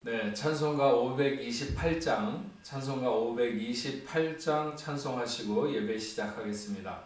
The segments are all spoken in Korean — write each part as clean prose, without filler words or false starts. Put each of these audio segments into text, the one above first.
네, 찬송가 528장, 찬송가 528장 찬송하시고 예배 시작하겠습니다.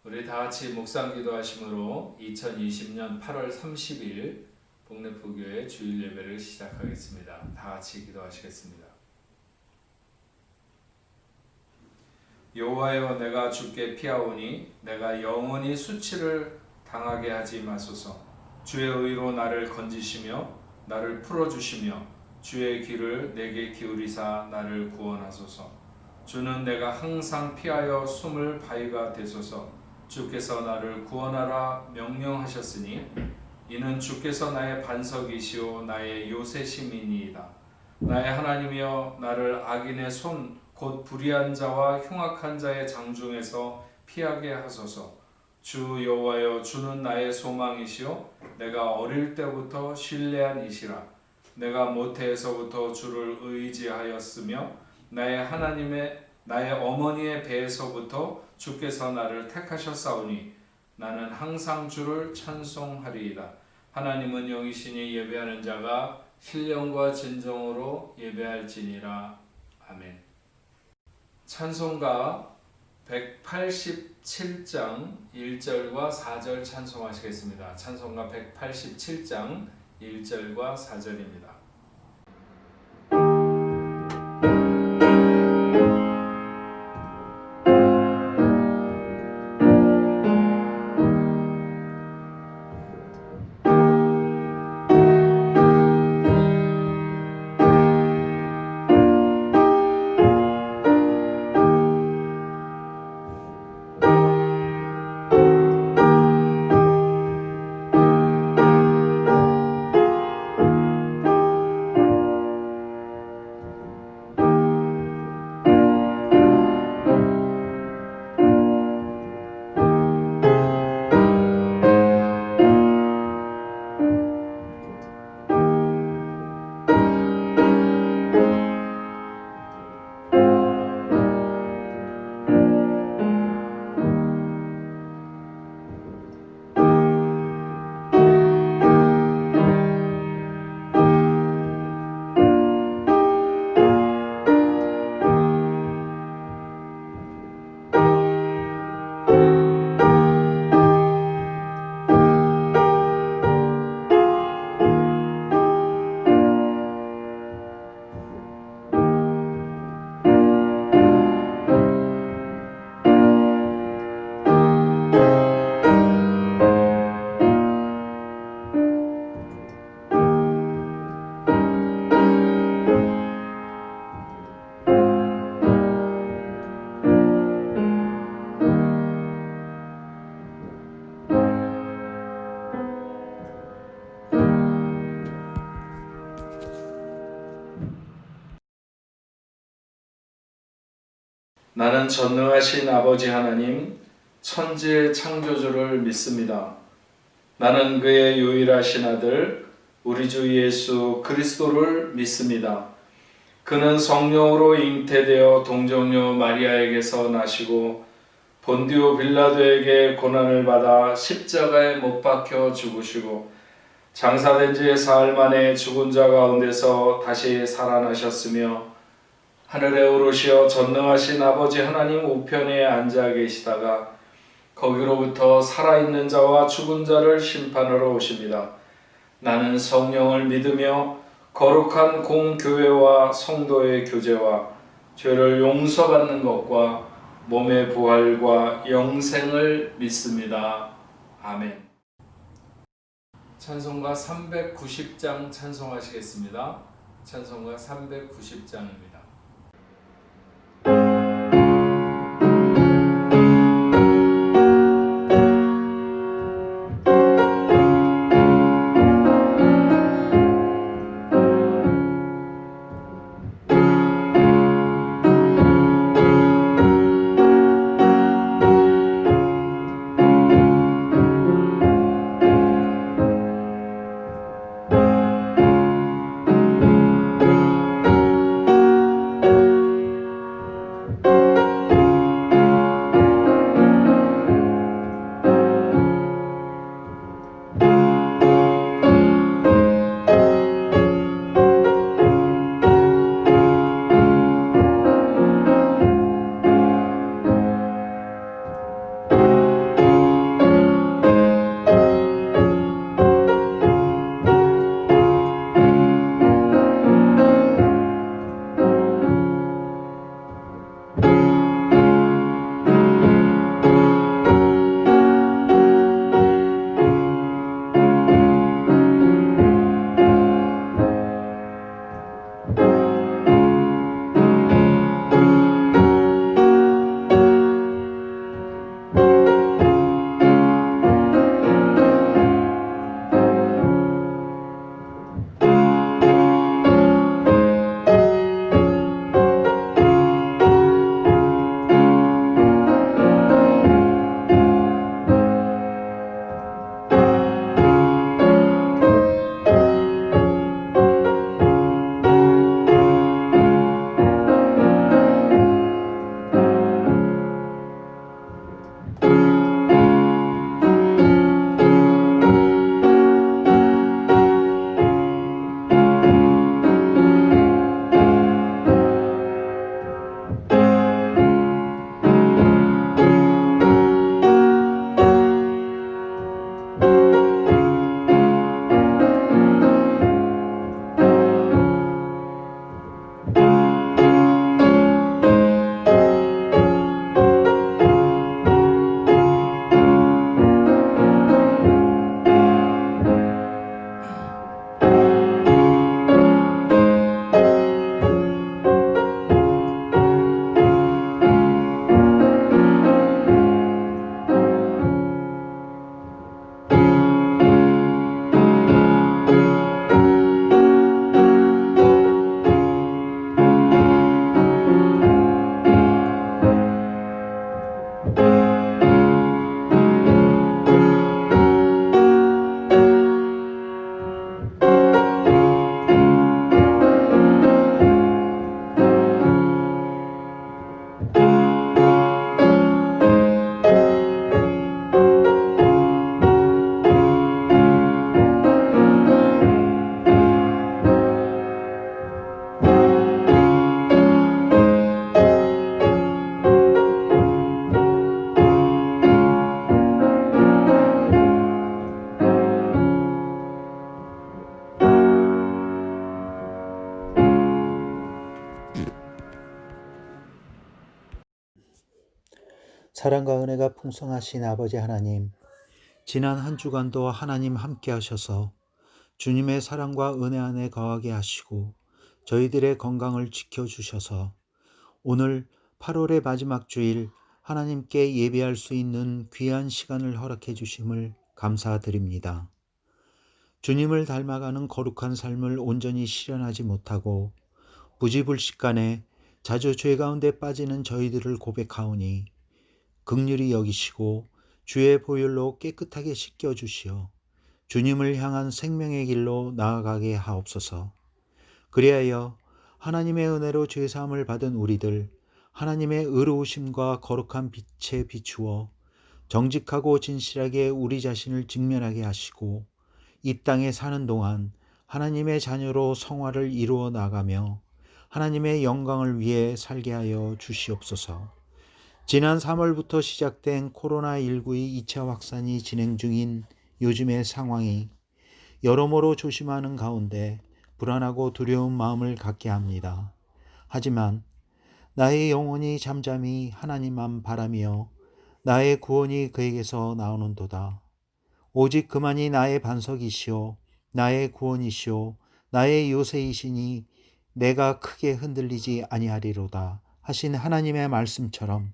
우리 다 같이 묵상 기도하심으로 2020년 8월 30일 복내포교회 주일 예배를 시작하겠습니다. 다 같이 기도하시겠습니다. 여호와여, 내가 주께 피하오니 내가 영원히 수치를 당하게 하지 마소서. 주의 의로 나를 건지시며 나를 풀어주시며 주의 귀를 내게 기울이사 나를 구원하소서. 주는 내가 항상 피하여 숨을 바위가 되소서. 주께서 나를 구원하라 명령하셨으니 이는 주께서 나의 반석이시오 나의 요새심이니이다. 나의 하나님이여, 나를 악인의 손 곧 불의한 자와 흉악한 자의 장중에서 피하게 하소서. 주 여호와여, 주는 나의 소망이시요 내가 어릴 때부터 신뢰한 이시라. 내가 모태에서부터 주를 의지하였으며 나의 어머니의 배에서부터 주께서 나를 택하셨사오니 나는 항상 주를 찬송하리이다. 하나님은 영이시니 예배하는 자가 신령과 진정으로 예배할지니라. 아멘. 찬송가 187장 1절과 4절 찬송하시겠습니다. 찬송가 187장 1절과 4절입니다. 나는 전능하신 아버지 하나님, 천지의 창조주를 믿습니다. 나는 그의 유일하신 아들, 우리 주 예수 그리스도를 믿습니다. 그는 성령으로 잉태되어 동정녀 마리아에게서 나시고 본디오 빌라도에게 고난을 받아 십자가에 못 박혀 죽으시고 장사된 지 사흘 만에 죽은 자 가운데서 다시 살아나셨으며 하늘에 오르시어 전능하신 아버지 하나님 우편에 앉아 계시다가 거기로부터 살아있는 자와 죽은 자를 심판하러 오십니다. 나는 성령을 믿으며 거룩한 공교회와 성도의 교제와 죄를 용서받는 것과 몸의 부활과 영생을 믿습니다. 아멘. 찬송가 390장 찬송하시겠습니다. 찬송가 390장입니다. 사랑과 은혜가 풍성하신 아버지 하나님, 지난 한 주간도 하나님 함께 하셔서 주님의 사랑과 은혜 안에 거하게 하시고 저희들의 건강을 지켜주셔서 오늘 8월의 마지막 주일 하나님께 예배할 수 있는 귀한 시간을 허락해 주심을 감사드립니다. 주님을 닮아가는 거룩한 삶을 온전히 실현하지 못하고 부지불식간에 자주 죄 가운데 빠지는 저희들을 고백하오니 긍휼히 여기시고 주의 보혈로 깨끗하게 씻겨주시어 주님을 향한 생명의 길로 나아가게 하옵소서. 그리하여 하나님의 은혜로 죄사함을 받은 우리들 하나님의 의로우심과 거룩한 빛에 비추어 정직하고 진실하게 우리 자신을 직면하게 하시고 이 땅에 사는 동안 하나님의 자녀로 성화를 이루어 나가며 하나님의 영광을 위해 살게 하여 주시옵소서. 지난 3월부터 시작된 코로나19의 2차 확산이 진행 중인 요즘의 상황이 여러모로 조심하는 가운데 불안하고 두려운 마음을 갖게 합니다. 하지만 나의 영혼이 잠잠히 하나님만 바라며 나의 구원이 그에게서 나오는도다. 오직 그만이 나의 반석이시오 나의 구원이시오 나의 요새이시니 내가 크게 흔들리지 아니하리로다 하신 하나님의 말씀처럼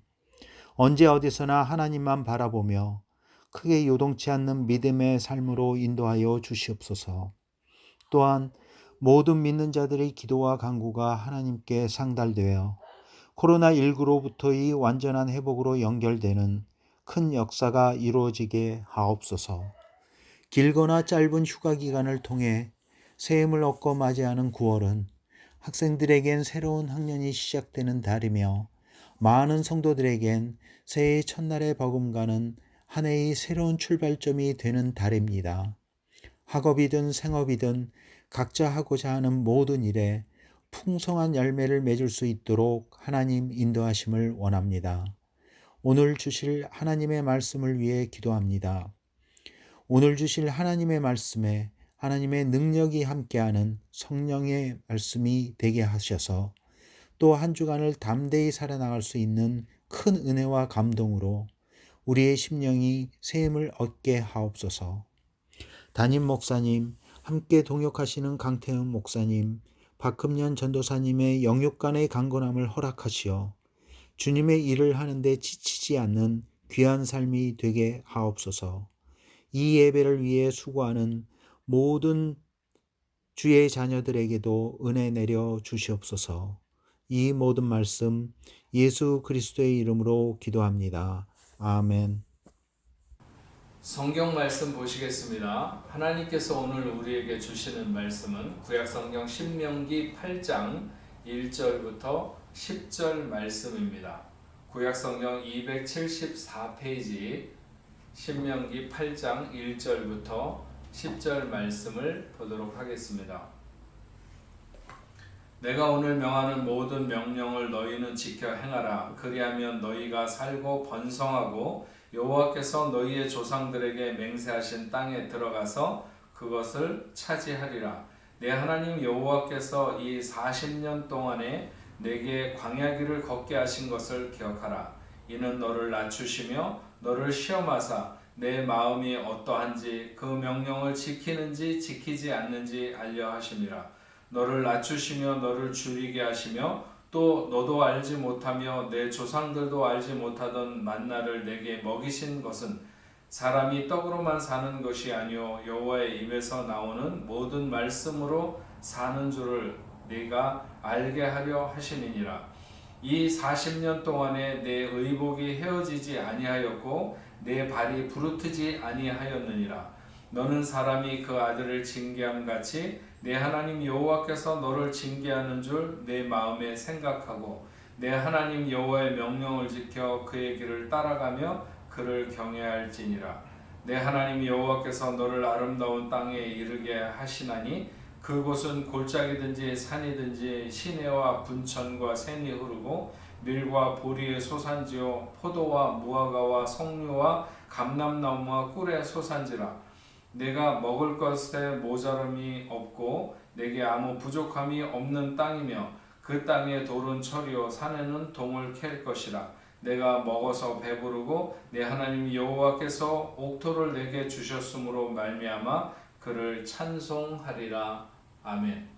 언제 어디서나 하나님만 바라보며 크게 요동치 않는 믿음의 삶으로 인도하여 주시옵소서. 또한 모든 믿는 자들의 기도와 간구가 하나님께 상달되어 코로나19로부터의 완전한 회복으로 연결되는 큰 역사가 이루어지게 하옵소서. 길거나 짧은 휴가 기간을 통해 새 힘을 얻고 맞이하는 9월은 학생들에겐 새로운 학년이 시작되는 달이며 많은 성도들에겐 새해의 첫날에 버금가는 한 해의 새로운 출발점이 되는 달입니다. 학업이든 생업이든 각자 하고자 하는 모든 일에 풍성한 열매를 맺을 수 있도록 하나님 인도하심을 원합니다. 오늘 주실 하나님의 말씀을 위해 기도합니다. 오늘 주실 하나님의 말씀에 하나님의 능력이 함께하는 성령의 말씀이 되게 하셔서 또 한 주간을 담대히 살아나갈 수 있는 큰 은혜와 감동으로 우리의 심령이 새 힘을 얻게 하옵소서. 담임 목사님, 함께 동역하시는 강태훈 목사님, 박금년 전도사님의 영육간의 강건함을 허락하시어 주님의 일을 하는데 지치지 않는 귀한 삶이 되게 하옵소서. 이 예배를 위해 수고하는 모든 주의 자녀들에게도 은혜 내려 주시옵소서. 이 모든 말씀 예수 그리스도의 이름으로 기도합니다. 아멘. 성경 말씀 보시겠습니다. 하나님께서 오늘 우리에게 주시는 말씀은 구약성경 신명기 8장 1절부터 10절 말씀입니다. 구약성경 274페이지 신명기 8장 1절부터 10절 말씀을 보도록 하겠습니다. 내가 오늘 명하는 모든 명령을 너희는 지켜 행하라. 그리하면 너희가 살고 번성하고 여호와께서 너희의 조상들에게 맹세하신 땅에 들어가서 그것을 차지하리라. 내 하나님 여호와께서 이 40년 동안에 내게 광야 길을 걷게 하신 것을 기억하라. 이는 너를 낮추시며 너를 시험하사 내 마음이 어떠한지 그 명령을 지키는지 지키지 않는지 알려 하심이라. 너를 낮추시며 너를 줄이게 하시며 또 너도 알지 못하며 내 조상들도 알지 못하던 만나를 내게 먹이신 것은 사람이 떡으로만 사는 것이 아니요 여호와의 입에서 나오는 모든 말씀으로 사는 줄을 네가 알게 하려 하심이니라. 이 40년 동안에 내 의복이 헤어지지 아니하였고 내 발이 부르트지 아니하였느니라. 너는 사람이 그 아들을 징계함 같이 내 하나님 여호와께서 너를 징계하는 줄 내 마음에 생각하고 내 하나님 여호와의 명령을 지켜 그의 길을 따라가며 그를 경외할지니라. 내 하나님 여호와께서 너를 아름다운 땅에 이르게 하시나니 그곳은 골짜기든지 산이든지 시내와 분천과 샘이 흐르고 밀과 보리의 소산지요 포도와 무화과와 석류와 감람나무와 꿀의 소산지라. 내가 먹을 것에 모자람이 없고 내게 아무 부족함이 없는 땅이며 그 땅의 돌은 철이요 산에는 동을 캘 것이라. 내가 먹어서 배부르고 내 하나님 여호와께서 옥토를 내게 주셨으므로 말미암아 그를 찬송하리라. 아멘.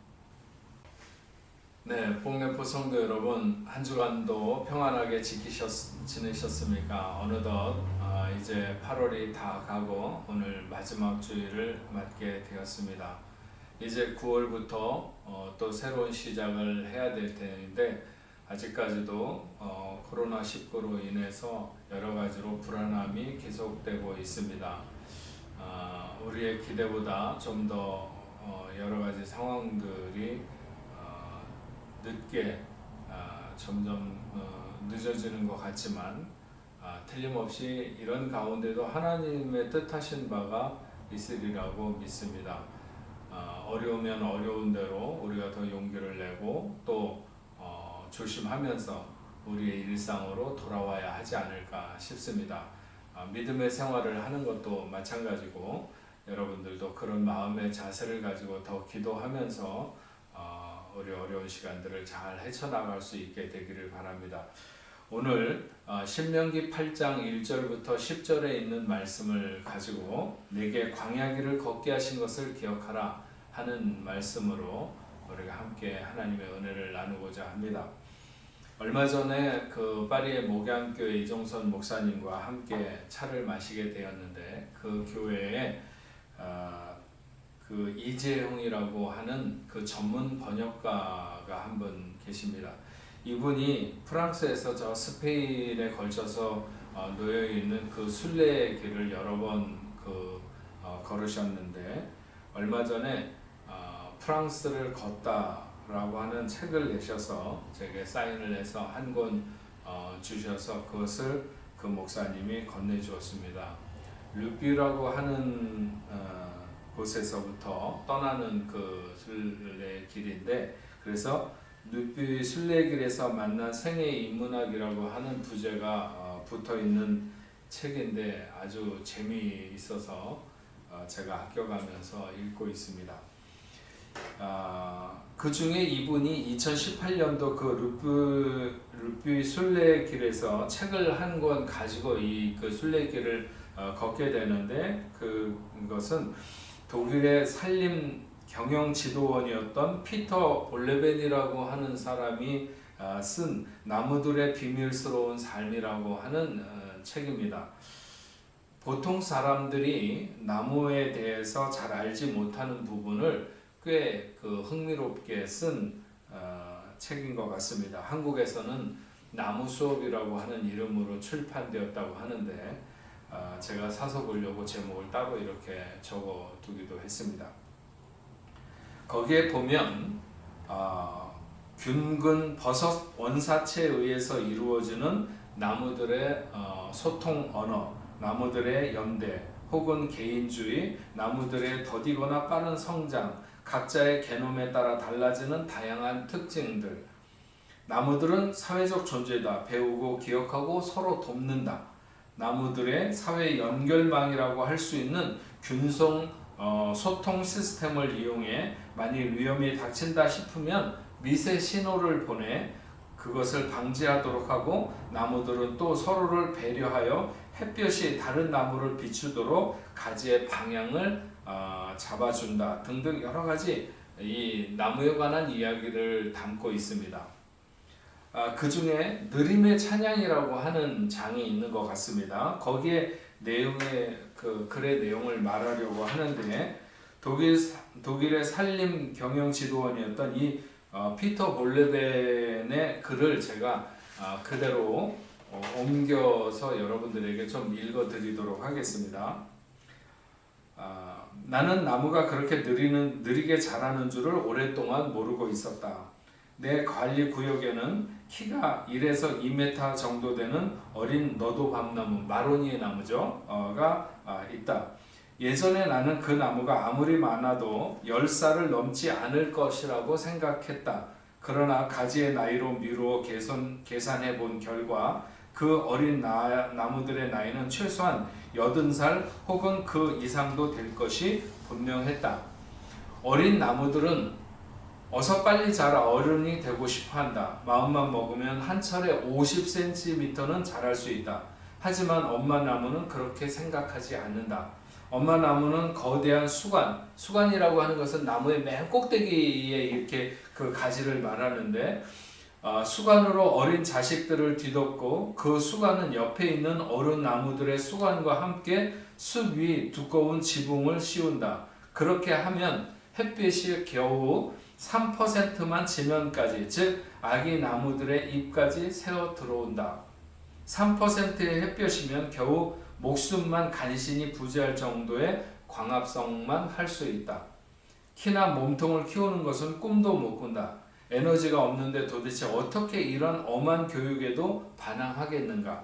네, 복내포 성도 여러분, 한 주간도 평안하게 지내셨습니까? 어느덧 이제 8월이 다 가고 오늘 마지막 주일을 맞게 되었습니다. 이제 9월부터 또 새로운 시작을 해야 될 텐데 아직까지도 코로나19로 인해서 여러 가지로 불안함이 계속되고 있습니다. 우리의 기대보다 좀 더 여러 가지 상황들이 늦게 점점 늦어지는 것 같지만 틀림없이 이런 가운데도 하나님의 뜻하신 바가 있으리라고 믿습니다. 어려우면 어려운 대로 우리가 더 용기를 내고 또 조심하면서 우리의 일상으로 돌아와야 하지 않을까 싶습니다. 믿음의 생활을 하는 것도 마찬가지고 여러분들도 그런 마음의 자세를 가지고 더 기도하면서 우리 어려운 시간들을 잘 헤쳐나갈 수 있게 되기를 바랍니다. 오늘 신명기 8장 1절부터 10절에 있는 말씀을 가지고 내게 광야길을 걷게 하신 것을 기억하라 하는 말씀으로 우리가 함께 하나님의 은혜를 나누고자 합니다. 얼마 전에 그 파리의 목양교회 이종선 목사님과 함께 차를 마시게 되었는데 그 교회에 그 이재용이라고 하는 그 전문 번역가가 한 분 계십니다. 이분이 프랑스에서 저 스페인에 걸쳐서 놓여 있는 그 순례길을 여러 번 걸으셨는데 얼마 전에 프랑스를 걷다라고 하는 책을 내셔서 제게 사인을 해서 한 권 주셔서 그것을 그 목사님이 건네주었습니다. 르뷰라고 하는 곳에서부터 떠나는 그 순례길인데 그래서 르뷰 순례길에서 만난 생애 인문학이라고 하는 부제가 붙어있는 책인데 아주 재미있어서 제가 학교 가면서 읽고 있습니다. 그 중에 이분이 2018년도 그 르뷰 순례길에서 책을 한 권 가지고 그 순례길을 걷게 되는데 그것은 독일의 산림 경영 지도원이었던 피터 볼레벤이라고 하는 사람이 쓴 나무들의 비밀스러운 삶이라고 하는 책입니다. 보통 사람들이 나무에 대해서 잘 알지 못하는 부분을 꽤 흥미롭게 쓴 책인 것 같습니다. 한국에서는 나무 수업이라고 하는 이름으로 출판되었다고 하는데 제가 사서 보려고 제목을 따로 이렇게 적어 두기도 했습니다. 거기에 보면 균근 버섯 원사체에 의해서 이루어지는 나무들의 소통 언어, 나무들의 연대 혹은 개인주의, 나무들의 더디거나 빠른 성장, 각자의 개놈에 따라 달라지는 다양한 특징들. 나무들은 사회적 존재다. 배우고 기억하고 서로 돕는다. 나무들의 사회 연결망이라고 할 수 있는 균성 소통 시스템을 이용해 만일 위험이 닥친다 싶으면 미세 신호를 보내 그것을 방지하도록 하고 나무들은 또 서로를 배려하여 햇볕이 다른 나무를 비추도록 가지의 방향을 잡아준다 등등 여러 가지 이 나무에 관한 이야기를 담고 있습니다. 그 중에 느림의 찬양이라고 하는 장이 있는 것 같습니다. 거기에 그 글의 내용을 말하려고 하는데 독일의 산림 경영 지도원이었던 이 피터 볼레벤의 글을 제가 그대로 옮겨서 여러분들에게 좀 읽어드리도록 하겠습니다. 나는 나무가 그렇게 느리게 자라는 줄을 오랫동안 모르고 있었다. 내 관리 구역에는 키가 1에서 2m 정도 되는 어린 너도밤나무, 마로니에 나무죠. 가 있다. 예전에 나는 그 나무가 아무리 많아도 10살을 넘지 않을 것이라고 생각했다. 그러나 가지의 나이로 미루어 계산해 본 결과 그 어린 나무들의 나이는 최소한 80살 혹은 그 이상도 될 것이 분명했다. 어린 나무들은 어서 빨리 자라 어른이 되고 싶어 한다. 마음만 먹으면 한 철에 50cm는 자랄 수 있다. 하지만 엄마 나무는 그렇게 생각하지 않는다. 엄마 나무는 거대한 수관이라고 하는 것은 나무의 맨 꼭대기에 이렇게 그 가지를 말하는데, 수관으로 어린 자식들을 뒤덮고 그 수관은 옆에 있는 어른 나무들의 수관과 함께 숲 위 두꺼운 지붕을 씌운다. 그렇게 하면 햇빛이 겨우 3%만 지면까지, 즉 아기 나무들의 잎까지 새어 들어온다. 3%의 햇볕이면 겨우 목숨만 간신히 부지할 정도의 광합성만 할 수 있다. 키나 몸통을 키우는 것은 꿈도 못 꾼다. 에너지가 없는데 도대체 어떻게 이런 엄한 교육에도 반항하겠는가?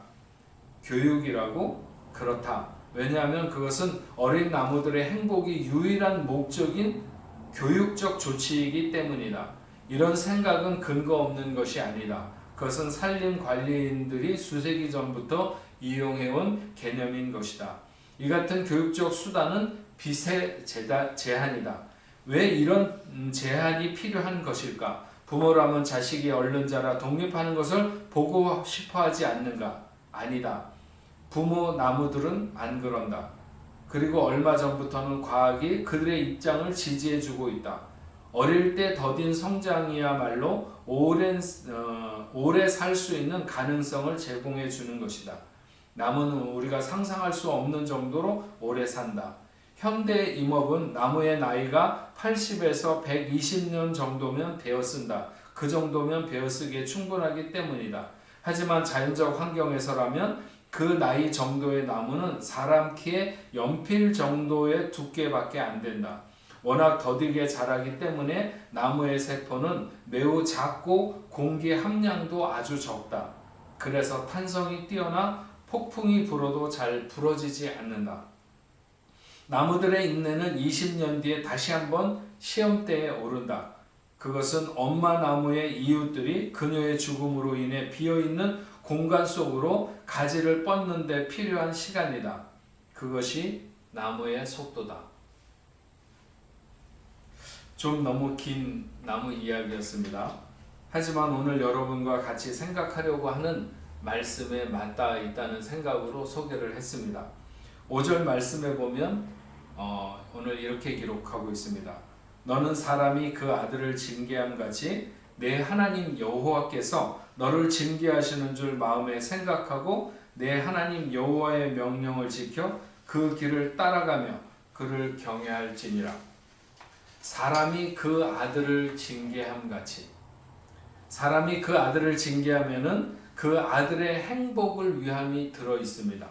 교육이라고? 그렇다. 왜냐하면 그것은 어린 나무들의 행복이 유일한 목적인 교육적 조치이기 때문이다. 이런 생각은 근거 없는 것이 아니다. 그것은 산림관리인들이 수세기 전부터 이용해온 개념인 것이다. 이 같은 교육적 수단은 빚의 제한이다. 왜 이런 제한이 필요한 것일까? 부모라면 자식이 얼른 자라 독립하는 것을 보고 싶어하지 않는가? 아니다. 부모 나무들은 안 그런다. 그리고 얼마 전부터는 과학이 그들의 입장을 지지해주고 있다. 어릴 때 더딘 성장이야말로 오래 살 수 있는 가능성을 제공해 주는 것이다. 나무는 우리가 상상할 수 없는 정도로 오래 산다. 현대 임업은 나무의 나이가 80에서 120년 정도면 베어쓴다. 그 정도면 베어쓰기에 충분하기 때문이다. 하지만 자연적 환경에서라면 그 나이 정도의 나무는 사람 키의 연필 정도의 두께밖에 안 된다. 워낙 더디게 자라기 때문에 나무의 세포는 매우 작고 공기 함량도 아주 적다. 그래서 탄성이 뛰어나 폭풍이 불어도 잘 부러지지 않는다. 나무들의 인내는 20년 뒤에 다시 한번 시험대에 오른다. 그것은 엄마 나무의 이웃들이 그녀의 죽음으로 인해 비어있는 공간 속으로 가지를 뻗는 데 필요한 시간이다. 그것이 나무의 속도다. 좀 너무 긴 나무 이야기였습니다. 하지만 오늘 여러분과 같이 생각하려고 하는 말씀에 맞닿아 있다는 생각으로 소개를 했습니다. 5절 말씀에 보면 오늘 이렇게 기록하고 있습니다. 너는 사람이 그 아들을 징계함 같이 내 하나님 여호와께서 너를 징계하시는 줄 마음에 생각하고 내 하나님 여호와의 명령을 지켜 그 길을 따라가며 그를 경외할지니라. 사람이 그 아들을 징계함 같이, 사람이 그 아들을 징계하면은 그 아들의 행복을 위함이 들어 있습니다.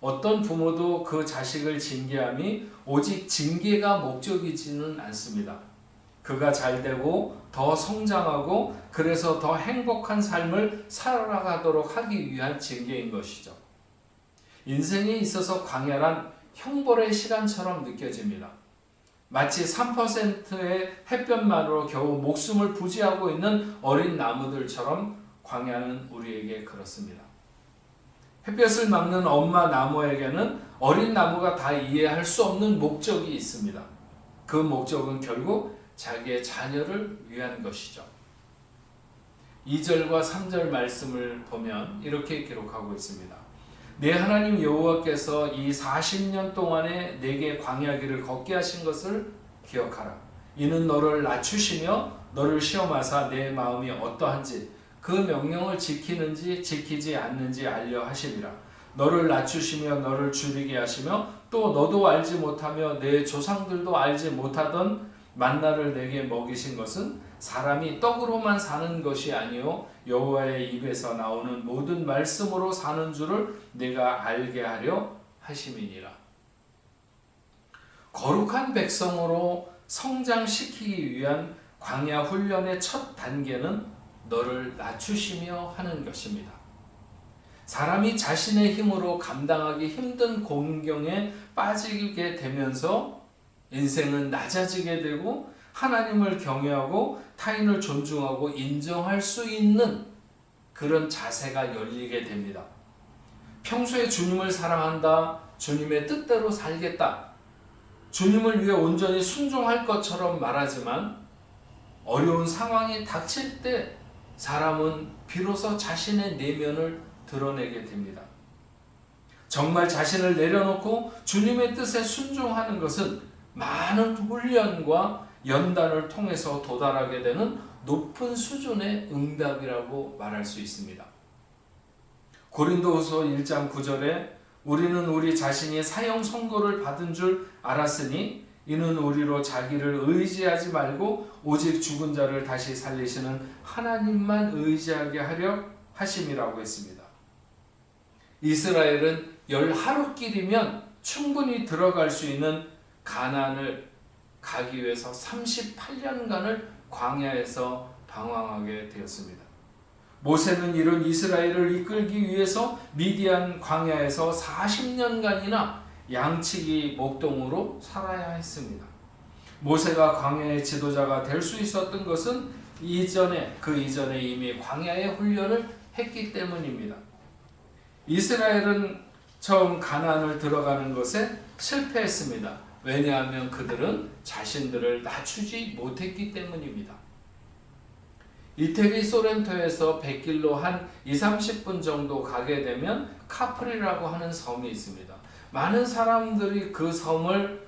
어떤 부모도 그 자식을 징계함이 오직 징계가 목적이지는 않습니다. 그가 잘되고 더 성장하고 그래서 더 행복한 삶을 살아가도록 하기 위한 징계인 것이죠. 인생에 있어서 광야란 형벌의 시간처럼 느껴집니다. 마치 3%의 햇볕만으로 겨우 목숨을 부지하고 있는 어린 나무들처럼 광야는 우리에게 그렇습니다. 햇볕을 막는 엄마 나무에게는 어린 나무가 다 이해할 수 없는 목적이 있습니다. 그 목적은 결국 자기의 자녀를 위한 것이죠. 2절과 3절 말씀을 보면 이렇게 기록하고 있습니다. 내 하나님 여호와께서 이 40년 동안에 내게 광야 길을 걷게 하신 것을 기억하라. 이는 너를 낮추시며 너를 시험하사 내 마음이 어떠한지 그 명령을 지키는지 지키지 않는지 알려 하시리라. 너를 낮추시며 너를 줄이게 하시며 또 너도 알지 못하며 내 조상들도 알지 못하던 만나를 내게 먹이신 것은 사람이 떡으로만 사는 것이 아니요 여호와의 입에서 나오는 모든 말씀으로 사는 줄을 내가 알게 하려 하심이니라. 거룩한 백성으로 성장시키기 위한 광야 훈련의 첫 단계는 너를 낮추시며 하는 것입니다. 사람이 자신의 힘으로 감당하기 힘든 공경에 빠지게 되면서 인생은 낮아지게 되고 하나님을 경외하고 타인을 존중하고 인정할 수 있는 그런 자세가 열리게 됩니다. 평소에 주님을 사랑한다, 주님의 뜻대로 살겠다, 주님을 위해 온전히 순종할 것처럼 말하지만 어려운 상황이 닥칠 때 사람은 비로소 자신의 내면을 드러내게 됩니다. 정말 자신을 내려놓고 주님의 뜻에 순종하는 것은 많은 훈련과 연단을 통해서 도달하게 되는 높은 수준의 응답이라고 말할 수 있습니다. 고린도후서 1장 9절에 우리는 우리 자신이 사형 선고를 받은 줄 알았으니 이는 우리로 자기를 의지하지 말고 오직 죽은 자를 다시 살리시는 하나님만 의지하게 하려 하심이라고 했습니다. 이스라엘은 10하루길이면 충분히 들어갈 수 있는 가나안을 가기 위해서 38년간을 광야에서 방황하게 되었습니다. 모세는 이런 이스라엘을 이끌기 위해서 미디안 광야에서 40년간이나 양치기 목동으로 살아야 했습니다. 모세가 광야의 지도자가 될 수 있었던 것은 그 이전에 이미 광야의 훈련을 했기 때문입니다. 이스라엘은 처음 가나안을 들어가는 것에 실패했습니다. 왜냐하면 그들은 자신들을 낮추지 못했기 때문입니다. 이태리 소렌토에서 100길로 한 20-30분 정도 가게 되면 카프리라고 하는 섬이 있습니다. 많은 사람들이 그 섬을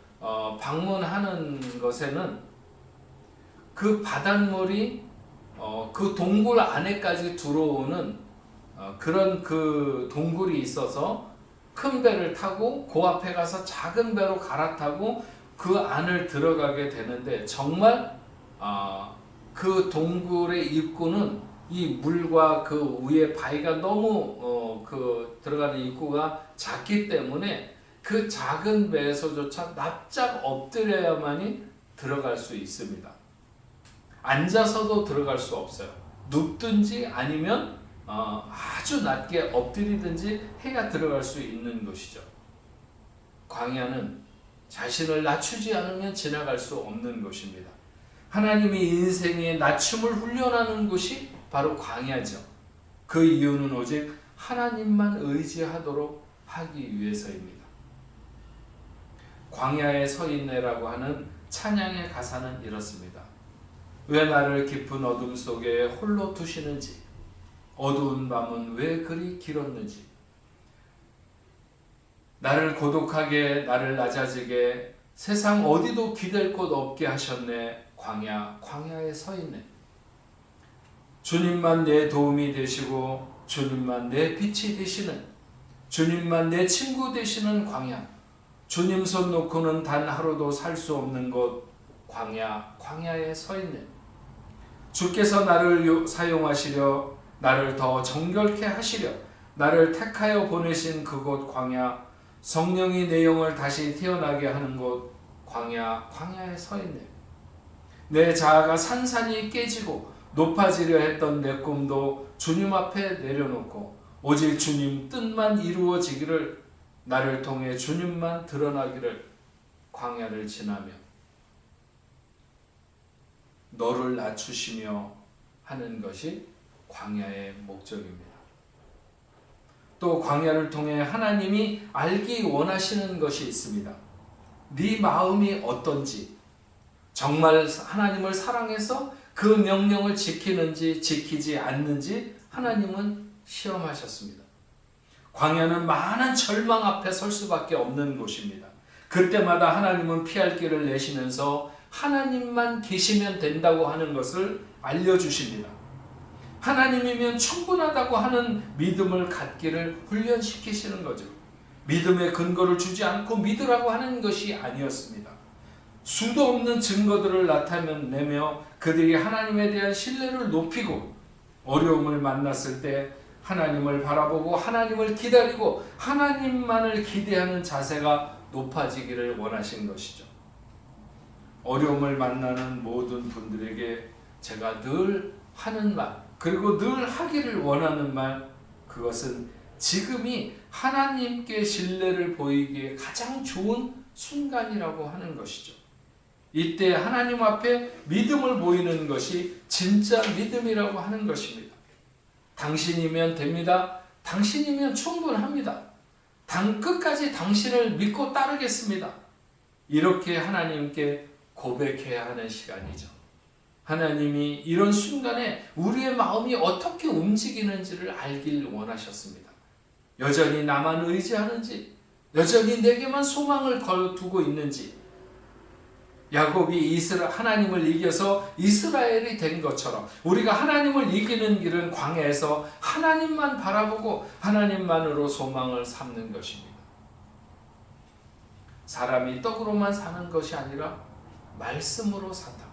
방문하는 것에는 그 바닷물이 그 동굴 안에까지 들어오는 그런 그 동굴이 있어서 큰 배를 타고 그 앞에 가서 작은 배로 갈아타고 그 안을 들어가게 되는데 정말 그 동굴의 입구는 이 물과 그 위에 바위가 너무 그 들어가는 입구가 작기 때문에 그 작은 배에서조차 납작 엎드려야만이 들어갈 수 있습니다. 앉아서도 들어갈 수 없어요. 눕든지 아니면 아주 낮게 엎드리든지 해야 들어갈 수 있는 것이죠. 광야는 자신을 낮추지 않으면 지나갈 수 없는 것입니다. 하나님이 인생의 낮춤을 훈련하는 곳이 바로 광야죠. 그 이유는 오직 하나님만 의지하도록 하기 위해서입니다. 광야에 서 있네라고 하는 찬양의 가사는 이렇습니다. 왜 나를 깊은 어둠 속에 홀로 두시는지, 어두운 밤은 왜 그리 길었는지, 나를 고독하게 나를 낮아지게 세상 어디도 기댈 곳 없게 하셨네. 광야에 서 있네. 주님만 내 도움이 되시고 주님만 내 빛이 되시는, 주님만 내 친구 되시는 광야, 주님 손 놓고는 단 하루도 살 수 없는 곳 광야에 서 있네. 주께서 나를 사용하시려, 나를 더 정결케 하시려 나를 택하여 보내신 그곳 광야, 성령이 내 영을 다시 태어나게 하는 곳 광야에 서 있네. 내 자아가 산산이 깨지고 높아지려 했던 내 꿈도 주님 앞에 내려놓고 오직 주님 뜻만 이루어지기를, 나를 통해 주님만 드러나기를 광야를 지나며 너를 낮추시며 하는 것이 광야의 목적입니다. 또 광야를 통해 하나님이 알기 원하시는 것이 있습니다. 네 마음이 어떤지, 정말 하나님을 사랑해서 그 명령을 지키는지 지키지 않는지 하나님은 시험하셨습니다. 광야는 많은 절망 앞에 설 수밖에 없는 곳입니다. 그때마다 하나님은 피할 길을 내시면서 하나님만 계시면 된다고 하는 것을 알려주십니다. 하나님이면 충분하다고 하는 믿음을 갖기를 훈련시키시는 거죠. 믿음의 근거를 주지 않고 믿으라고 하는 것이 아니었습니다. 수도 없는 증거들을 나타내며 그들이 하나님에 대한 신뢰를 높이고 어려움을 만났을 때 하나님을 바라보고 하나님을 기다리고 하나님만을 기대하는 자세가 높아지기를 원하신 것이죠. 어려움을 만나는 모든 분들에게 제가 늘 하는 말, 그리고 늘 하기를 원하는 말, 그것은 지금이 하나님께 신뢰를 보이기에 가장 좋은 순간이라고 하는 것이죠. 이때 하나님 앞에 믿음을 보이는 것이 진짜 믿음이라고 하는 것입니다. 당신이면 됩니다. 당신이면 충분합니다. 끝까지 당신을 믿고 따르겠습니다. 이렇게 하나님께 고백해야 하는 시간이죠. 하나님이 이런 순간에 우리의 마음이 어떻게 움직이는지를 알길 원하셨습니다. 여전히 나만 의지하는지, 여전히 내게만 소망을 두고 있는지, 야곱이 하나님을 이겨서 이스라엘이 된 것처럼 우리가 하나님을 이기는 길은 광야에서 하나님만 바라보고 하나님만으로 소망을 삼는 것입니다. 사람이 떡으로만 사는 것이 아니라 말씀으로 산다.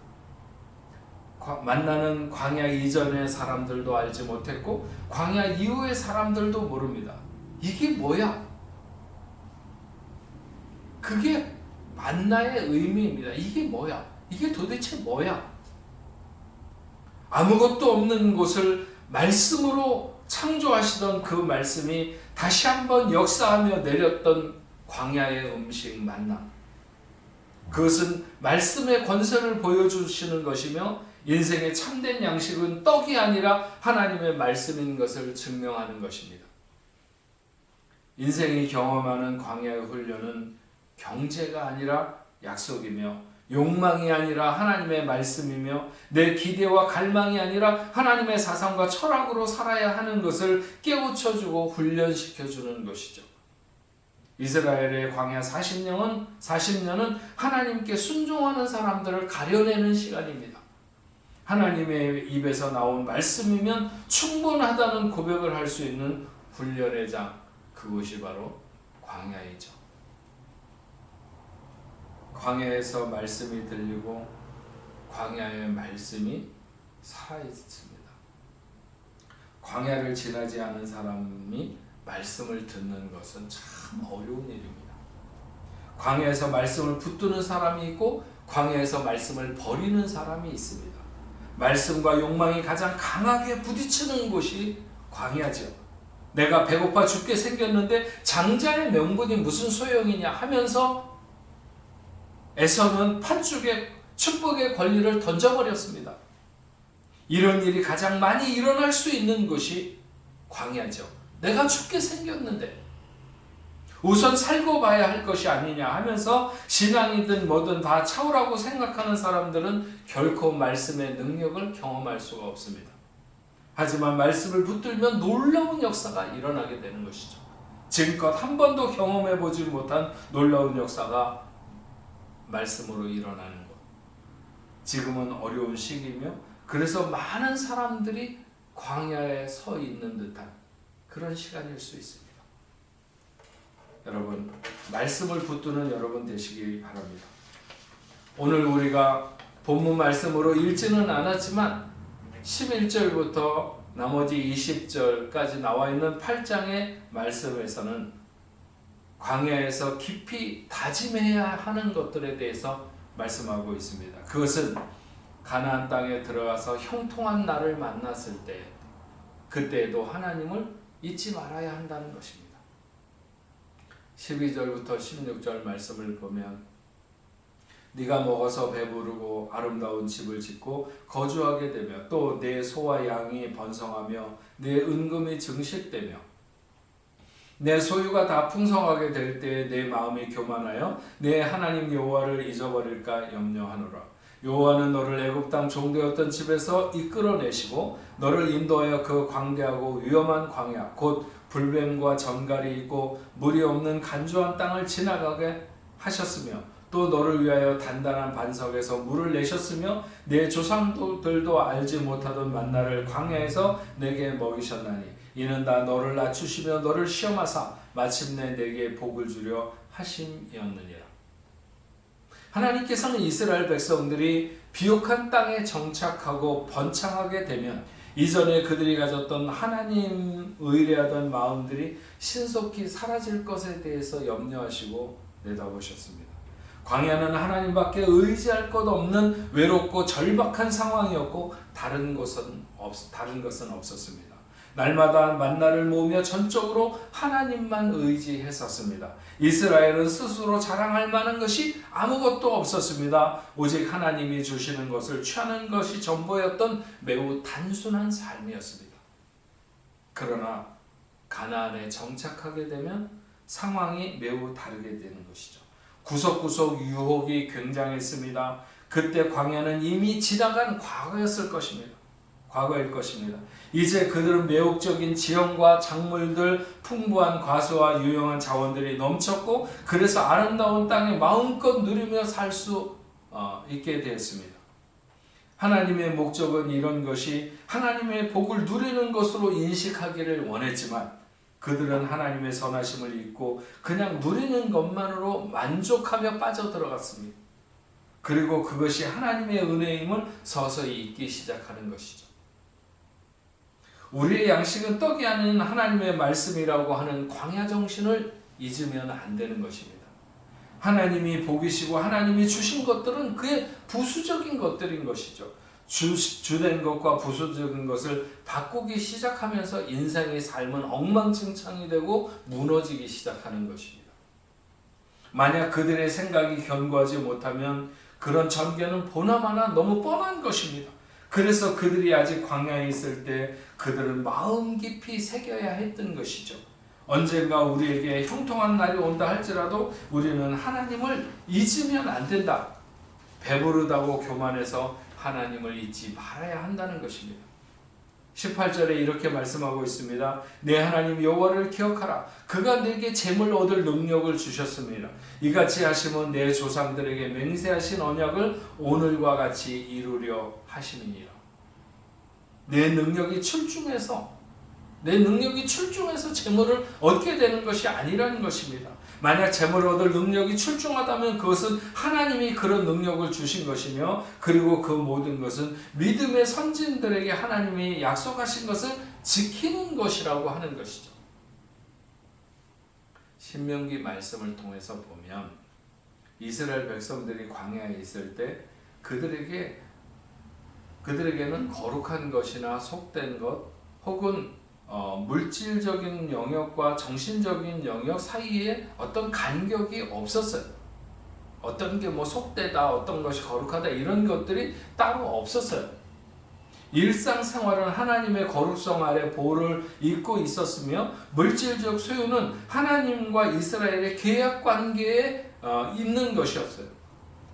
만나는 광야 이전의 사람들도 알지 못했고 광야 이후의 사람들도 모릅니다. 이게 뭐야? 그게 만나의 의미입니다. 이게 뭐야? 이게 도대체 뭐야? 아무것도 없는 곳을 말씀으로 창조하시던 그 말씀이 다시 한번 역사하며 내렸던 광야의 음식 만나. 그것은 말씀의 권세를 보여주시는 것이며 인생의 참된 양식은 떡이 아니라 하나님의 말씀인 것을 증명하는 것입니다. 인생이 경험하는 광야의 훈련은 경제가 아니라 약속이며 욕망이 아니라 하나님의 말씀이며 내 기대와 갈망이 아니라 하나님의 사상과 철학으로 살아야 하는 것을 깨우쳐주고 훈련시켜주는 것이죠. 이스라엘의 광야 40년은 하나님께 순종하는 사람들을 가려내는 시간입니다. 하나님의 입에서 나온 말씀이면 충분하다는 고백을 할 수 있는 훈련의 장, 그것이 바로 광야이죠. 광야에서 말씀이 들리고 광야의 말씀이 살아있습니다. 광야를 지나지 않은 사람이 말씀을 듣는 것은 참 어려운 일입니다. 광야에서 말씀을 붙드는 사람이 있고 광야에서 말씀을 버리는 사람이 있습니다. 말씀과 욕망이 가장 강하게 부딪히는 곳이 광야죠. 내가 배고파 죽게 생겼는데 장자의 명분이 무슨 소용이냐 하면서 에서는 팥죽에 축복의 권리를 던져버렸습니다. 이런 일이 가장 많이 일어날 수 있는 것이 광야죠. 내가 죽게 생겼는데 우선 살고 봐야 할 것이 아니냐 하면서 신앙이든 뭐든 다 차오라고 생각하는 사람들은 결코 말씀의 능력을 경험할 수가 없습니다. 하지만 말씀을 붙들면 놀라운 역사가 일어나게 되는 것이죠. 지금껏 한 번도 경험해보지 못한 놀라운 역사가 말씀으로 일어나는 것. 지금은 어려운 시기이며 그래서 많은 사람들이 광야에 서 있는 듯한 그런 시간일 수 있습니다. 여러분, 말씀을 붙드는 여러분 되시기 바랍니다. 오늘 우리가 본문 말씀으로 읽지는 않았지만 11절부터 나머지 20절까지 나와 있는 8장의 말씀에서는 광야에서 깊이 다짐해야 하는 것들에 대해서 말씀하고 있습니다. 그것은 가나안 땅에 들어가서 형통한 날을 만났을 때 그때에도 하나님을 잊지 말아야 한다는 것입니다. 12절부터 16절 말씀을 보면 네가 먹어서 배부르고 아름다운 집을 짓고 거주하게 되며 또 내 소와 양이 번성하며 내 은금이 증식되며 내 소유가 다 풍성하게 될 때에 내 마음이 교만하여 내 하나님 여호와를 잊어버릴까 염려하노라. 여호와는 너를 애굽 땅 종되었던 집에서 이끌어내시고 너를 인도하여 그 광대하고 위험한 광야 곧 불뱀과 전갈이 있고 물이 없는 간주한 땅을 지나가게 하셨으며 또 너를 위하여 단단한 반석에서 물을 내셨으며 내 조상들도 알지 못하던 만나를 광야에서 내게 먹이셨나니 이는 다 너를 낮추시며 너를 시험하사 마침내 내게 복을 주려 하심이었느니라. 하나님께서는 이스라엘 백성들이 비옥한 땅에 정착하고 번창하게 되면 이전에 그들이 가졌던 하나님 의뢰하던 마음들이 신속히 사라질 것에 대해서 염려하시고 내다보셨습니다. 광야는 하나님밖에 의지할 것 없는 외롭고 절박한 상황이었고 다른 것은 없었습니다. 날마다 만나를 모으며 전적으로 하나님만 의지했었습니다. 이스라엘은 스스로 자랑할 만한 것이 아무것도 없었습니다. 오직 하나님이 주시는 것을 취하는 것이 전부였던 매우 단순한 삶이었습니다. 그러나 가나안에 정착하게 되면 상황이 매우 다르게 되는 것이죠. 구석구석 유혹이 굉장했습니다. 그때 광야는 이미 지나간 과거였을 것입니다. 과거일 것입니다. 이제 그들은 매혹적인 지형과 작물들, 풍부한 과수와 유용한 자원들이 넘쳤고 그래서 아름다운 땅에 마음껏 누리며 살 수 있게 되었습니다. 하나님의 목적은 이런 것이 하나님의 복을 누리는 것으로 인식하기를 원했지만 그들은 하나님의 선하심을 잊고 그냥 누리는 것만으로 만족하며 빠져들어갔습니다. 그리고 그것이 하나님의 은혜임을 서서히 잊기 시작하는 것이죠. 우리의 양식은 떡이 아닌 하나님의 말씀이라고 하는 광야 정신을 잊으면 안 되는 것입니다. 하나님이 복이시고 하나님이 주신 것들은 그의 부수적인 것들인 것이죠. 주된 것과 부수적인 것을 바꾸기 시작하면서 인생의 삶은 엉망진창이 되고 무너지기 시작하는 것입니다. 만약 그들의 생각이 견고하지 못하면 그런 전개는 보나마나 너무 뻔한 것입니다. 그래서 그들이 아직 광야에 있을 때 그들은 마음 깊이 새겨야 했던 것이죠. 언젠가 우리에게 형통한 날이 온다 할지라도 우리는 하나님을 잊으면 안 된다. 배부르다고 교만해서 하나님을 잊지 말아야 한다는 것입니다. 18절에 이렇게 말씀하고 있습니다. 내 하나님 여호와를 기억하라. 그가 내게 재물 얻을 능력을 주셨습니다. 이같이 하시면 내 조상들에게 맹세하신 언약을 오늘과 같이 이루려 하심이니라. 내 능력이 출중해서 재물을 얻게 되는 것이 아니라는 것입니다. 만약 재물을 얻을 능력이 출중하다면 그것은 하나님이 그런 능력을 주신 것이며 그리고 그 모든 것은 믿음의 선진들에게 하나님이 약속하신 것을 지키는 것이라고 하는 것이죠. 신명기 말씀을 통해서 보면 이스라엘 백성들이 광야에 있을 때 그들에게는 거룩한 것이나 속된 것 혹은 물질적인 영역과 정신적인 영역 사이에 어떤 간격이 없었어요. 어떤 게 속되다, 어떤 것이 거룩하다 이런 것들이 따로 없었어요. 일상생활은 하나님의 거룩성 아래 보호를 잊고 있었으며 물질적 소유는 하나님과 이스라엘의 계약 관계에 있는 것이었어요.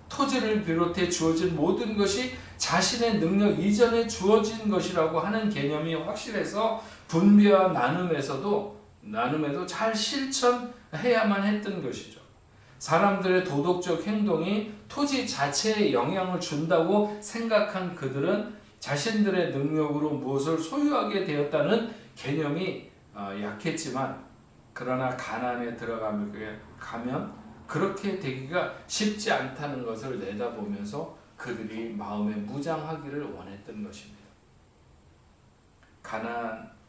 토지를 비롯해 주어진 모든 것이 자신의 능력 이전에 주어진 것이라고 하는 개념이 확실해서 분배와 나눔에도 잘 실천해야만 했던 것이죠. 사람들의 도덕적 행동이 토지 자체에 영향을 준다고 생각한 그들은 자신들의 능력으로 무엇을 소유하게 되었다는 개념이 약했지만 그러나 가나안에 들어가면 그렇게 되기가 쉽지 않다는 것을 내다보면서 그들이 마음에 무장하기를 원했던 것입니다.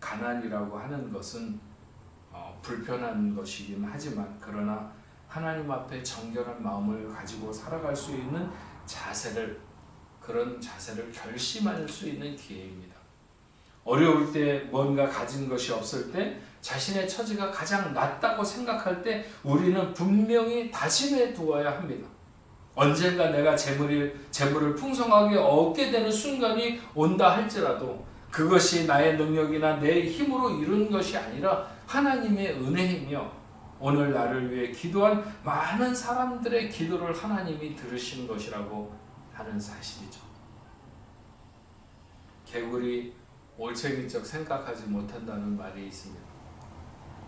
가난이라고 하는 것은 불편한 것이긴 하지만 그러나 하나님 앞에 정결한 마음을 가지고 살아갈 수 있는 그런 자세를 결심할 수 있는 기회입니다. 어려울 때 뭔가 가진 것이 없을 때 자신의 처지가 가장 낮다고 생각할 때 우리는 분명히 다짐해 두어야 합니다. 언젠가 내가 재물을 풍성하게 얻게 되는 순간이 온다 할지라도 그것이 나의 능력이나 내 힘으로 이룬 것이 아니라 하나님의 은혜이며 오늘 나를 위해 기도한 많은 사람들의 기도를 하나님이 들으신 것이라고 하는 사실이죠. 개구리 올챙이적 생각하지 못한다는 말이 있습니다.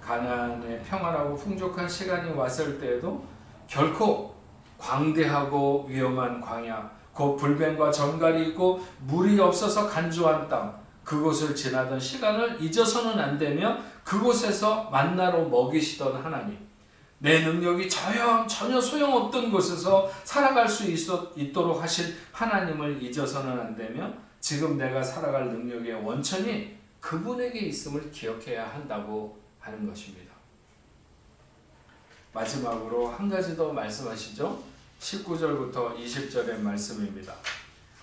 가나안의 평안하고 풍족한 시간이 왔을 때에도 결코 광대하고 위험한 광야, 곧 불뱀과 전갈이 있고 물이 없어서 간조한 땅, 그곳을 지나던 시간을 잊어서는 안 되며 그곳에서 만나로 먹이시던 하나님, 내 능력이 전혀 소용없던 곳에서 살아갈 수 있도록 하신 하나님을 잊어서는 안 되며 지금 내가 살아갈 능력의 원천이 그분에게 있음을 기억해야 한다고 하는 것입니다. 마지막으로 한 가지 더 말씀하시죠. 19절부터 20절의 말씀입니다.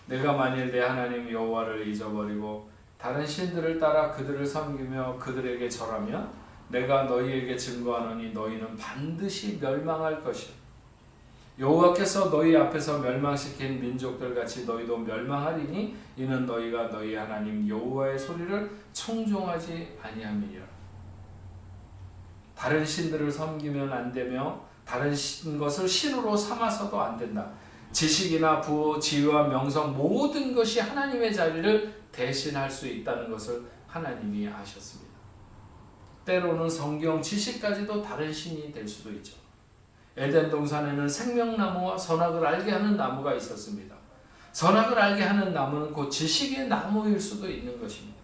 내가 만일 내 하나님 여호와를 잊어버리고 다른 신들을 따라 그들을 섬기며 그들에게 절하면 내가 너희에게 증거하노니 너희는 반드시 멸망할 것이라. 여호와께서 너희 앞에서 멸망시킨 민족들 같이 너희도 멸망하리니 이는 너희가 너희 하나님 여호와의 소리를 청종하지 아니함이니라. 다른 신들을 섬기면 안 되며 다른 것을 신으로 삼아서도 안 된다. 지식이나 부호, 지위와 명성 모든 것이 하나님의 자리를 대신할 수 있다는 것을 하나님이 아셨습니다. 때로는 성경 지식까지도 다른 신이 될 수도 있죠. 에덴 동산에는 생명나무와 선악을 알게 하는 나무가 있었습니다. 선악을 알게 하는 나무는 곧 지식의 나무일 수도 있는 것입니다.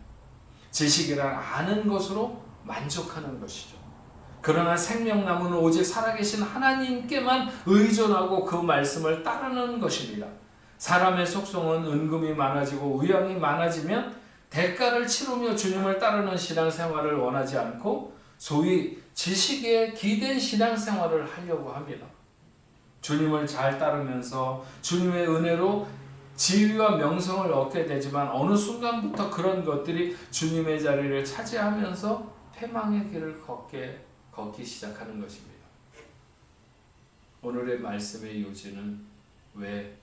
지식이란 아는 것으로 만족하는 것이죠. 그러나 생명나무는 오직 살아계신 하나님께만 의존하고 그 말씀을 따르는 것입니다. 사람의 속성은 은금이 많아지고 의향이 많아지면 대가를 치르며 주님을 따르는 신앙생활을 원하지 않고 소위 지식에 기댄 신앙생활을 하려고 합니다. 주님을 잘 따르면서 주님의 은혜로 지위와 명성을 얻게 되지만 어느 순간부터 그런 것들이 주님의 자리를 차지하면서 패망의 길을 걷기 시작하는 것입니다. 오늘의 말씀의 요지는 왜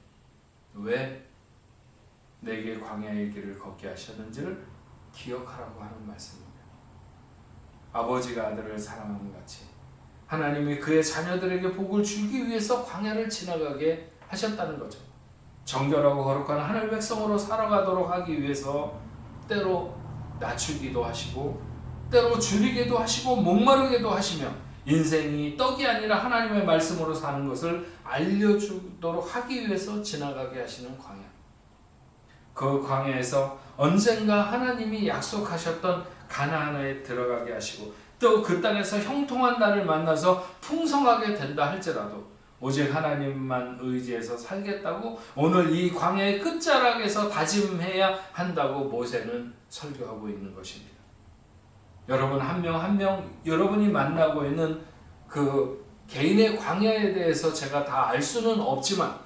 내게 광야의 길을 걷게 하셨는지를 기억하라고 하는 말씀입니다. 아버지가 아들을 사랑하는 같이 하나님이 그의 자녀들에게 복을 주기 위해서 광야를 지나가게 하셨다는 거죠. 정결하고 거룩한 하늘 백성으로 살아가도록 하기 위해서 때로 낮추기도 하시고 때로 줄이기도 하시고 목마르게도 하시며 인생이 떡이 아니라 하나님의 말씀으로 사는 것을 알려주도록 하기 위해서 지나가게 하시는 광야. 그 광야에서 언젠가 하나님이 약속하셨던 가나안에 들어가게 하시고 또 그 땅에서 형통한 날을 만나서 풍성하게 된다 할지라도 오직 하나님만 의지해서 살겠다고 오늘 이 광야의 끝자락에서 다짐해야 한다고 모세는 설교하고 있는 것입니다. 여러분 한 명 한 명 여러분이 만나고 있는 그 개인의 광야에 대해서 제가 다 알 수는 없지만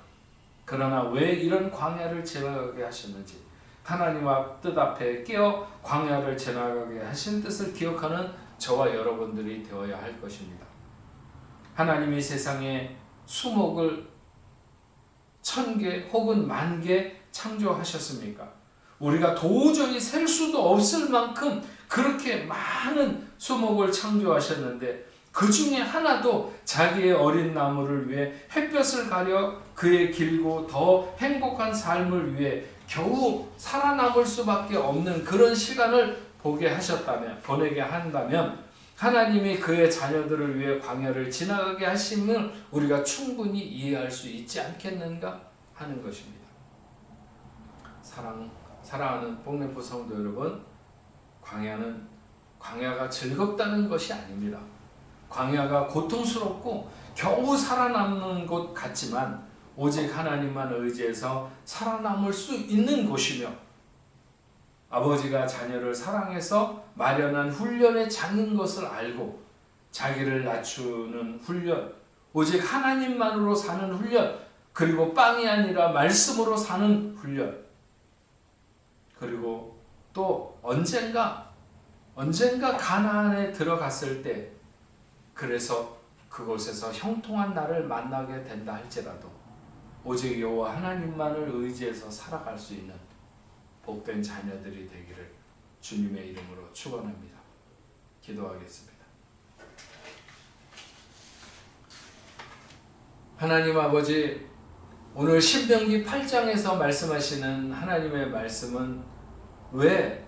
그러나 왜 이런 광야를 지나가게 하셨는지 하나님 뜻 앞에 끼어 광야를 지나가게 하신 뜻을 기억하는 저와 여러분들이 되어야 할 것입니다. 하나님이 세상에 수목을 1000개 혹은 10,000개 창조하셨습니까? 우리가 도저히 셀 수도 없을 만큼 그렇게 많은 수목을 창조하셨는데 그 중에 하나도 자기의 어린 나무를 위해 햇볕을 가려 그의 길고 더 행복한 삶을 위해 겨우 살아남을 수밖에 없는 그런 시간을 보내게 한다면 하나님이 그의 자녀들을 위해 광야를 지나가게 하심을 우리가 충분히 이해할 수 있지 않겠는가 하는 것입니다. 사랑하는 복내포 성도 여러분, 광야가 즐겁다는 것이 아닙니다. 광야가 고통스럽고 겨우 살아남는 곳 같지만 오직 하나님만 의지해서 살아남을 수 있는 곳이며 아버지가 자녀를 사랑해서 마련한 훈련의 장인 것을 알고 자기를 낮추는 훈련, 오직 하나님만으로 사는 훈련, 그리고 빵이 아니라 말씀으로 사는 훈련, 그리고 또 언젠가 가나안에 들어갔을 때 그래서 그곳에서 형통한 날을 만나게 된다 할지라도 오직 여호와 하나님만을 의지해서 살아갈 수 있는 복된 자녀들이 되기를 주님의 이름으로 축원합니다. 기도하겠습니다. 하나님 아버지, 오늘 신명기 8장에서 말씀하시는 하나님의 말씀은 왜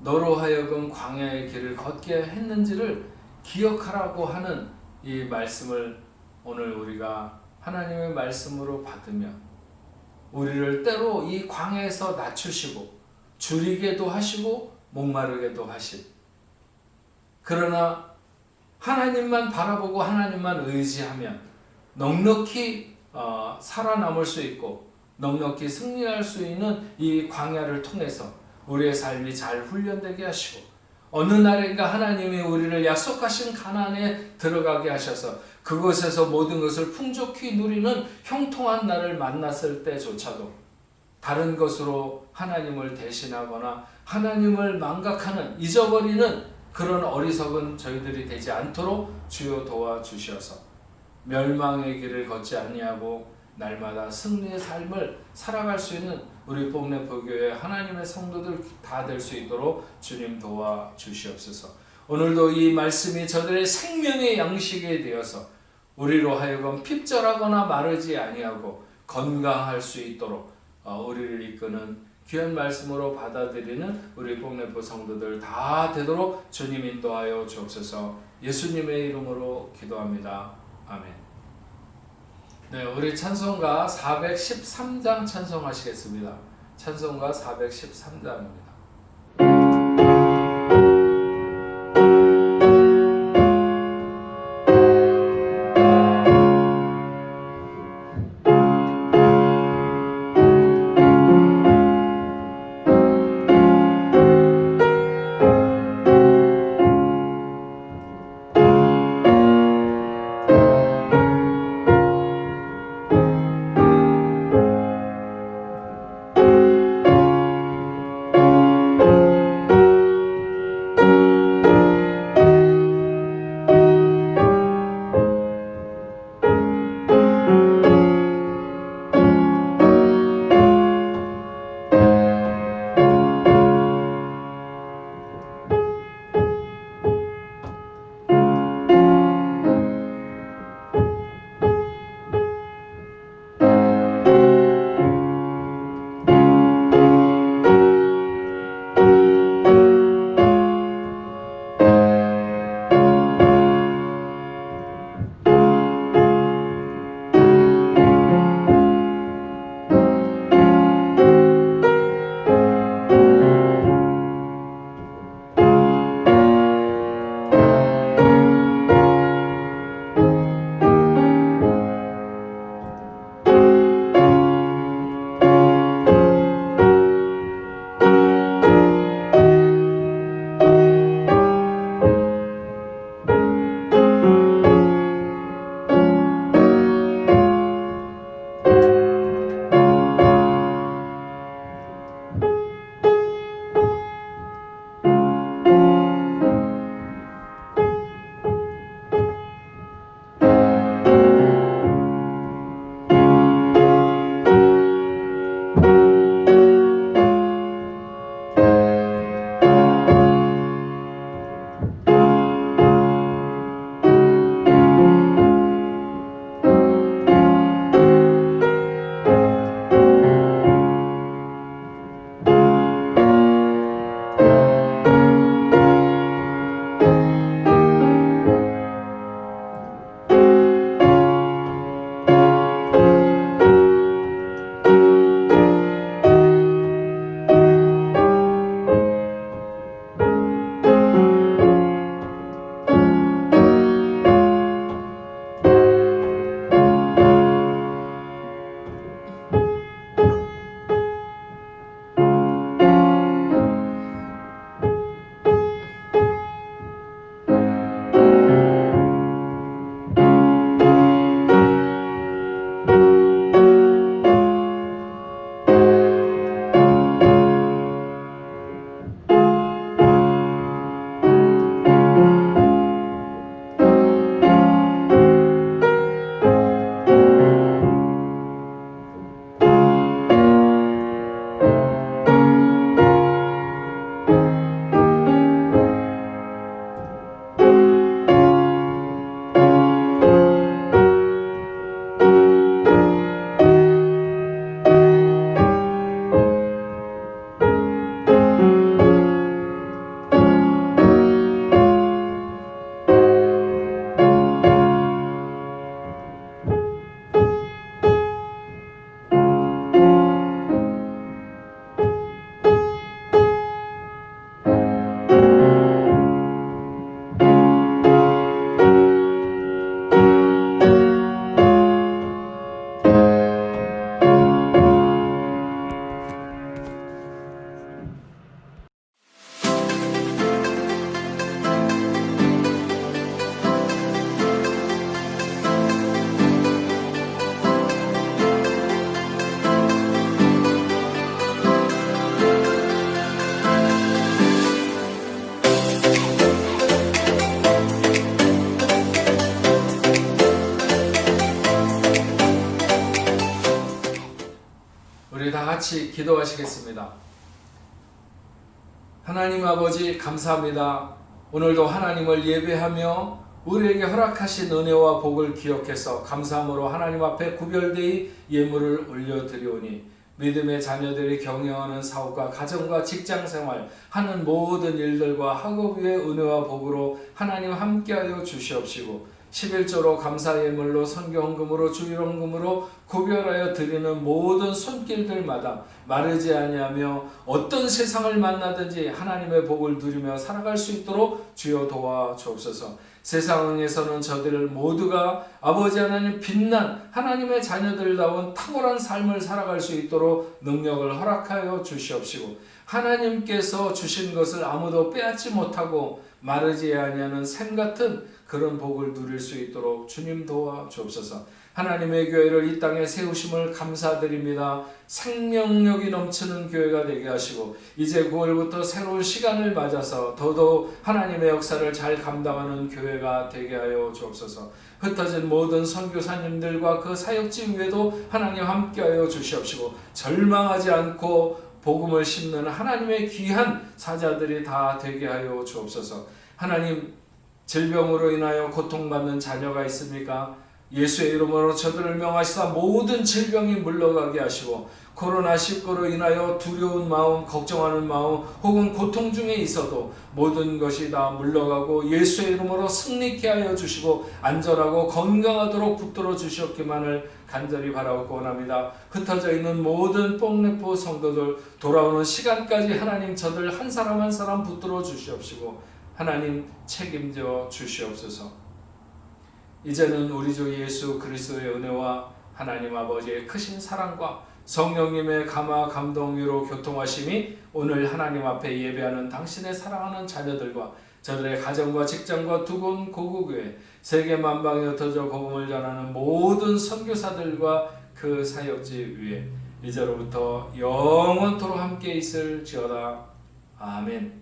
너로 하여금 광야의 길을 걷게 했는지를 기억하라고 하는 이 말씀을 오늘 우리가 하나님의 말씀으로 받으며 우리를 때로 이 광야에서 낮추시고 줄이게도 하시고 목마르게도 하신, 그러나 하나님만 바라보고 하나님만 의지하면 넉넉히 살아남을 수 있고 넉넉히 승리할 수 있는 이 광야를 통해서 우리의 삶이 잘 훈련되게 하시고 어느 날인가 하나님이 우리를 약속하신 가나안에 들어가게 하셔서 그곳에서 모든 것을 풍족히 누리는 형통한 날을 만났을 때조차도 다른 것으로 하나님을 대신하거나 하나님을 망각하는, 잊어버리는 그런 어리석은 저희들이 되지 않도록 주여 도와주셔서 멸망의 길을 걷지 아니하고 날마다 승리의 삶을 살아갈 수 있는 우리 복내포교회 하나님의 성도들 다 될 수 있도록 주님 도와주시옵소서. 오늘도 이 말씀이 저들의 생명의 양식이 되어서 우리로 하여금 핍절하거나 마르지 아니하고 건강할 수 있도록 우리를 이끄는 귀한 말씀으로 받아들이는 우리 뽕네포 성도들 다 되도록 주님 인도하여 주옵소서. 예수님의 이름으로 기도합니다. 아멘. 네, 우리 찬송가 413장 찬송하시겠습니다. 찬송가 413장입니다. 우리 다 같이 기도하시겠습니다. 하나님 아버지 감사합니다. 오늘도 하나님을 예배하며 우리에게 허락하신 은혜와 복을 기억해서 감사함으로 하나님 앞에 구별되이 예물을 올려드리오니 믿음의 자녀들이 경영하는 사업과 가정과 직장생활 하는 모든 일들과 학업 위의 은혜와 복으로 하나님 함께하여 주시옵시고 11조로 감사 예물로 선교 헌금으로 주일헌금으로 구별하여 드리는 모든 손길들마다 마르지 아니하며 어떤 세상을 만나든지 하나님의 복을 누리며 살아갈 수 있도록 주여 도와 주옵소서. 세상에서는 저들 모두가 아버지 하나님 빛난 하나님의 자녀들다운 탁월한 삶을 살아갈 수 있도록 능력을 허락하여 주시옵시고 하나님께서 주신 것을 아무도 빼앗지 못하고 마르지 아니하는 샘 같은 그런 복을 누릴 수 있도록 주님 도와 주옵소서. 하나님의 교회를 이 땅에 세우심을 감사드립니다. 생명력이 넘치는 교회가 되게 하시고 이제 9월부터 새로운 시간을 맞아서 더더욱 하나님의 역사를 잘 감당하는 교회가 되게 하여 주옵소서. 흩어진 모든 선교사님들과 그 사역지 위에도 하나님 함께하여 주시옵시고 절망하지 않고 복음을 심는 하나님의 귀한 사자들이 다 되게 하여 주옵소서. 하나님, 질병으로 인하여 고통받는 자녀가 있습니까? 예수의 이름으로 저들을 명하시사 모든 질병이 물러가게 하시고 코로나19로 인하여 두려운 마음, 걱정하는 마음 혹은 고통 중에 있어도 모든 것이 다 물러가고 예수의 이름으로 승리케 하여 주시고 안전하고 건강하도록 붙들어 주시옵기만을 간절히 바라옵고 원합니다. 흩어져 있는 모든 뽕네포 성도들 돌아오는 시간까지 하나님 저들 한 사람 한 사람 붙들어 주시옵시고 하나님 책임져 주시옵소서. 이제는 우리 주 예수 그리스도의 은혜와 하나님 아버지의 크신 사랑과 성령님의 감화 감동 위로 교통하심이 오늘 하나님 앞에 예배하는 당신의 사랑하는 자녀들과 저들의 가정과 직장과 두군 고국교회 세계 만방에 흩어져 복음을 전하는 모든 선교사들과 그 사역지 위에 이제로부터 영원토록 함께 있을지어다. 아멘.